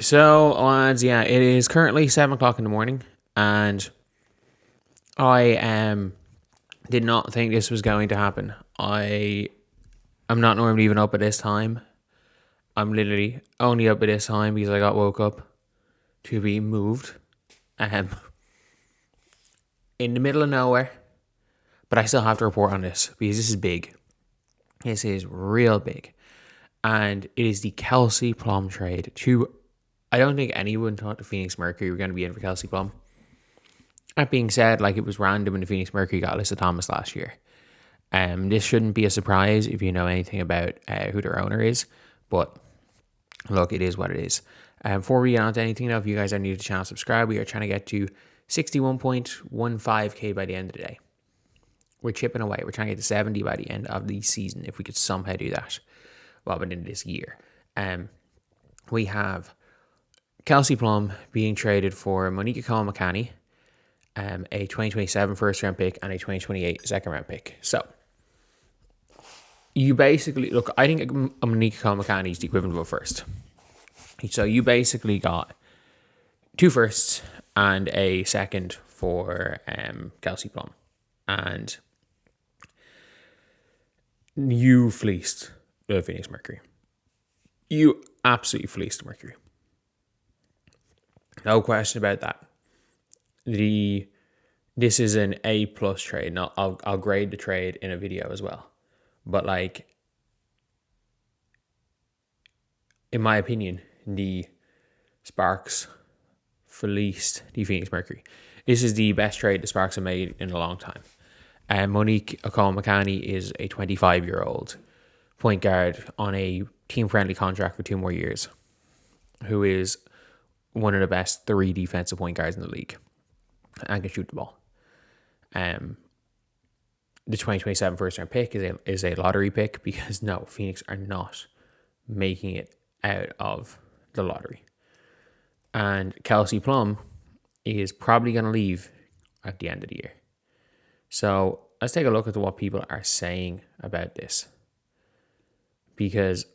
So, lads, yeah, it is currently 7 o'clock in the morning, and I did not think this was going to happen. I'm not normally even up at this time. I'm literally only up at this time because I got woke up to be moved um, in the middle of nowhere. But I still have to report on this because this is big. This is real big. And it is the Kelsey Plum trade to... I don't think anyone thought the Phoenix Mercury were going to be in for Kelsey Plum. That being said, it was random when the Phoenix Mercury got Alyssa Thomas last year. This shouldn't be a surprise if you know anything about who their owner is. But look, it is what it is. Before we get on to anything, though, if you guys are new to the channel, subscribe. We are trying to get to 61.15k by the end of the day. We're chipping away. We're trying to get to 70 by the end of the season if we could somehow do that. Well, within this year. We have Kelsey Plum being traded for Monica Cole-McCanny, a 2027 first round pick and a 2028 second round pick. So you basically look. I think a Monica Cole-McCanny is the equivalent of a first. So you basically got 2 firsts and a second for Kelsey Plum, and you fleeced the Phoenix Mercury. You absolutely fleeced Mercury. No question about that. This is an A+ trade. Now I'll grade the trade in a video as well. But in my opinion, the Sparks fleeced the Phoenix Mercury. This is the best trade the Sparks have made in a long time. Monique Okolo-McCanny is a 25-year-old point guard on a team-friendly contract for 2 more years, who is one of the best 3 defensive point guards in the league and can shoot the ball. The 2027 first-round pick is a lottery pick because, no, Phoenix are not making it out of the lottery. And Kelsey Plum is probably going to leave at the end of the year. So let's take a look at what people are saying about this. Because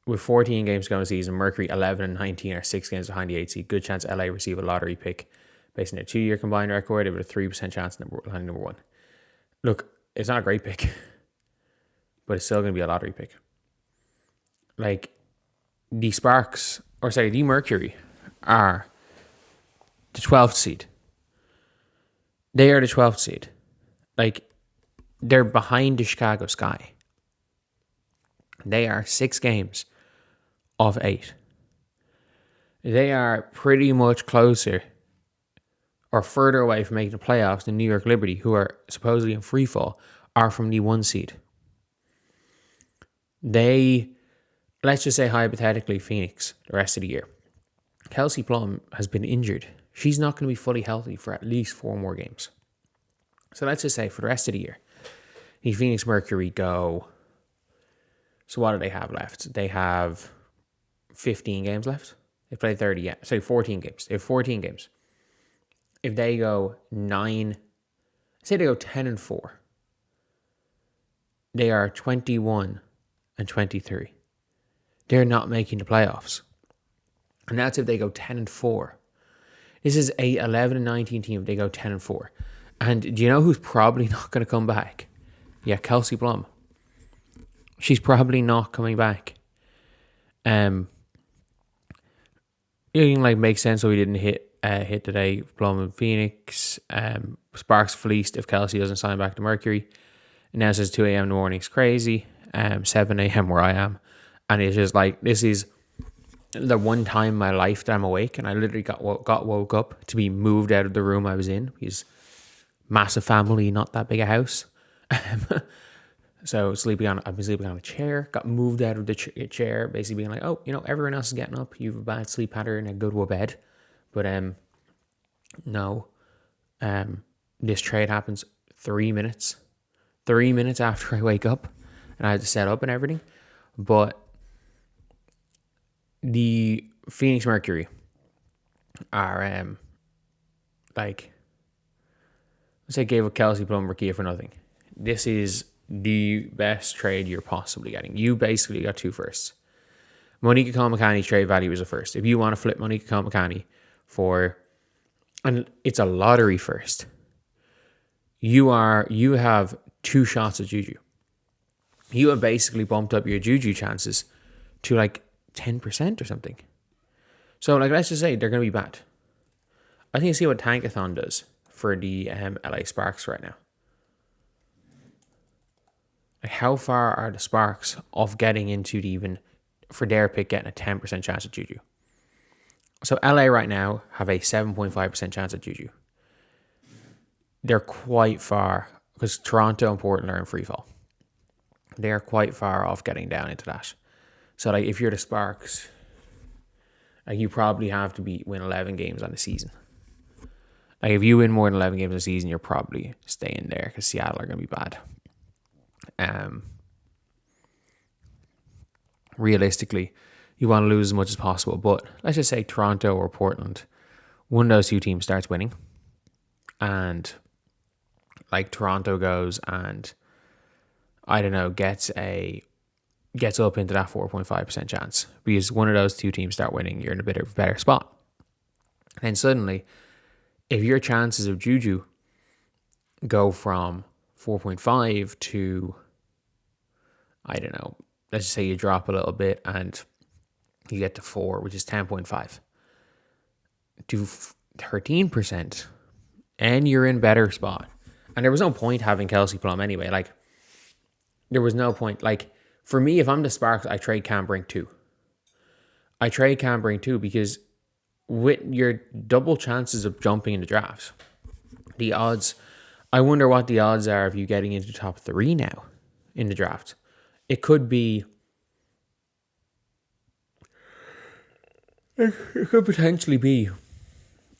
with 14 games to go in the season, Mercury 11 and 19 are 6 games behind the 8 seed. Good chance LA receive a lottery pick based on their 2-year combined record. They have a 3% chance landing number 1. Look, it's not a great pick, but it's still going to be a lottery pick. The Mercury are the 12th seed. They are the 12th seed. They're behind the Chicago Sky. They are 6 games off 8. They are pretty much closer or further away from making the playoffs than New York Liberty, who are supposedly in free fall, are from the 1 seed. Let's just say hypothetically, Phoenix, the rest of the year. Kelsey Plum has been injured. She's not going to be fully healthy for at least 4 more games. So let's just say for the rest of the year, the Phoenix Mercury go... So what do they have left? They have 15 games left. They played 30 yet. Sorry, 14 games. They have 14 games. If they go 9... Say they go 10-4. They are 21 and 23. They're not making the playoffs. And that's if they go 10-4. This is a 11 and 19 team if they go 10-4. And do you know who's probably not going to come back? Yeah, Kelsey Plum. She's probably not coming back. It makes sense so we didn't hit today. Plum and Phoenix. Sparks fleeced if Kelsey doesn't sign back to Mercury. And now it says 2 a.m. in the morning. It's crazy. 7 a.m. where I am. And it's just this is the one time in my life that I'm awake, and I literally got woke up to be moved out of the room I was in. Because massive family, not that big a house. So I've been sleeping on a chair, got moved out of the chair, basically being everyone else is getting up. You have a bad sleep pattern and go to a bed. But no, this trade happens 3 minutes. 3 minutes after I wake up, and I had to set up and everything. But the Phoenix Mercury are let's say gave up Kelsey Plum Ricky for nothing. This is the best trade you're possibly getting. You basically got 2 firsts. Monique Kamikani's trade value is a first. If you want to flip Monique Kamikani for, and it's a lottery first, you have 2 shots at Juju. You have basically bumped up your Juju chances to like 10% or something. So like, let's just say they're going to be bad. I think you see what Tankathon does for the LA Sparks right now. Like, how far are the Sparks off getting into the even, for their pick, getting a 10% chance at Juju? So LA right now have a 7.5% chance at Juju. They're quite far, because Toronto and Portland are in free fall. They're quite far off getting down into that. So like, if you're the Sparks, like, you probably have to win 11 games on the season. Like, if you win more than 11 games a season, you're probably staying there, because Seattle are going to be bad. Realistically, you want to lose as much as possible. But let's just say Toronto or Portland, one of those 2 teams starts winning. And like, Toronto goes and, I don't know, gets up into that 4.5% chance. Because one of those 2 teams start winning, you're in a better spot. And suddenly, if your chances of Juju go from 4.5 to, I don't know, let's just say you drop a little bit and you get to 4, which is 10.5, to 13%, and you're in better spot. And there was no point having Kelsey Plum anyway. Like, there was no point. Like, for me, if I'm the Sparks, I trade Brink too. I trade Brink too, because with your double chances of jumping in the draft, the odds, I wonder what the odds are of you getting into the top 3 now in the draft. It could be, it could potentially be,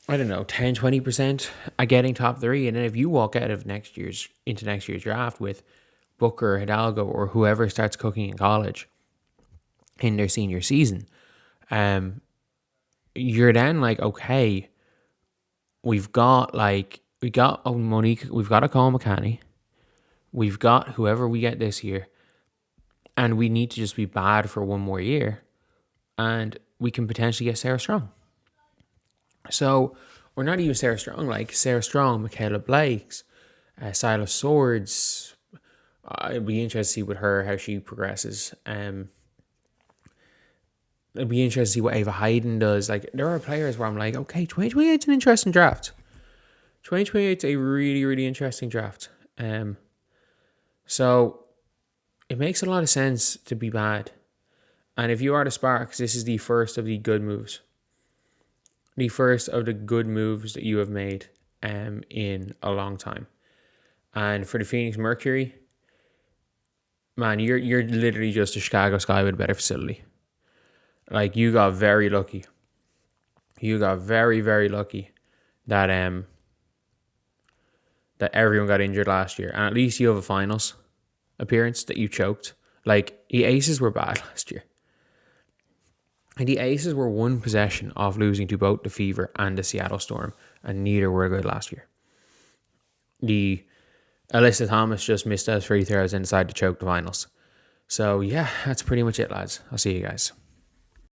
I don't know, 10, 20% at getting top 3. And then if you walk out of next year's draft with Booker, Hidalgo, or whoever starts cooking in college in their senior season, you're then like, okay, we've got Monique, we've got a Cole McCanny, we've got whoever we get this year, and we need to just be bad for one more year, and we can potentially get Sarah Strong. So, or not even Sarah Strong, like Sarah Strong, Michaela Blakes, Silas Swords. It'd be interesting to see with her how she progresses. It'd be interesting to see what Ava Hayden does. Like, there are players where I'm like, okay, 2028 is an interesting draft. 2028 is a really, really interesting draft. So it makes a lot of sense to be bad. And if you are the Sparks, this is the first of the good moves. The first of the good moves that you have made in a long time. And for the Phoenix Mercury, man, you're literally just a Chicago Sky with a better facility. Like, you got very lucky. You got very, very lucky that that everyone got injured last year. And at least you have a finals appearance that you choked. Like, the Aces were bad last year. And the Aces were one possession of losing to both the Fever and the Seattle Storm, and neither were good last year. The Alyssa Thomas just missed those free throws and decided to choke the finals. So yeah, that's pretty much it, lads. I'll see you guys.